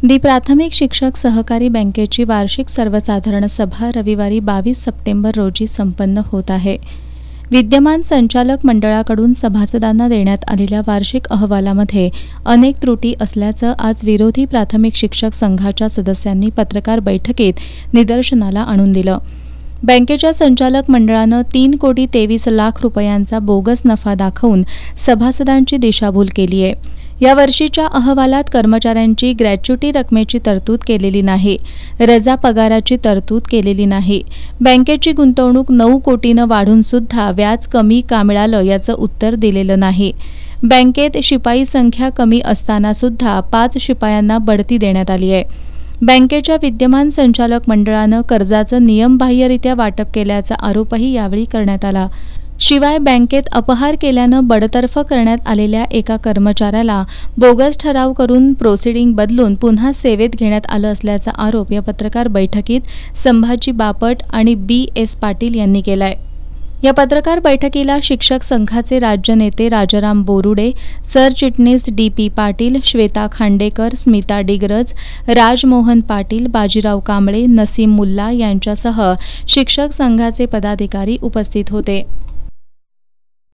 दी प्राथमिक शिक्षक सहकारी बँकेची वार्षिक सर्वसाधारण सभा रविवारी 22 सप्टेंबर रोजी संपन्न होत आहे। विद्यमान संचालक मंडळाकडून सभासदांना देण्यात आलेल्या वार्षिक अहवालामध्ये अनेक त्रुटी असल्याचं आज विरोधी प्राथमिक शिक्षक संघाच्या सदस्यांनी पत्रकार बैठकीत निदर्शनाला आणून दिलं। बँकेच्या संचालक मंडळानं 3,23,00,000 रुपयांचा बोगस नफा दाखवून सभासदांची दिशाभूल केली आहे। या वर्षीच्या अहवालात कर्मचाऱ्यांची ग्रॅच्युटी रकमेची तरतूद केलेली नाही, रजा पगाराची तरतूद केलेली नाही। बँकेची गुंतवणूक 9 कोटीनं वाढून सुद्धा व्याज कमी का मिळालं याचं उत्तर दिलेलं नाही। बँकेत शिपाई संख्या कमी असताना सुद्धा 5 शिपायांना बढती देण्यात आली आहे। बँकेच्या विद्यमान संचालक मंडळानं कर्जाचं नियमबाह्यरित्या वाटप केल्याचा आरोपही यावेळी करण्यात आला। शिवाय बँकेत अपहार केल्यानं बडतर्फ करण्यात आलेल्या एका कर्मचाऱ्याला बोगस ठराव करून प्रोसिडिंग बदलून पुन्हा सेवेत घेण्यात आलं असल्याचा आरोप या पत्रकार बैठकीत संभाजी बापट आणि B.S. पाटील यांनी केलाय। या पत्रकार बैठकीला शिक्षक संघाचे राज्य नेते राजाराम बोरुडे, सरचिटणीस D.P. पाटील, श्वेता खांडेकर, स्मिता डिग्रज, राजमोहन पाटील, बाजीराव कांबळे, नसीम मुल्ला यांच्यासह शिक्षक संघाचे पदाधिकारी उपस्थित होते।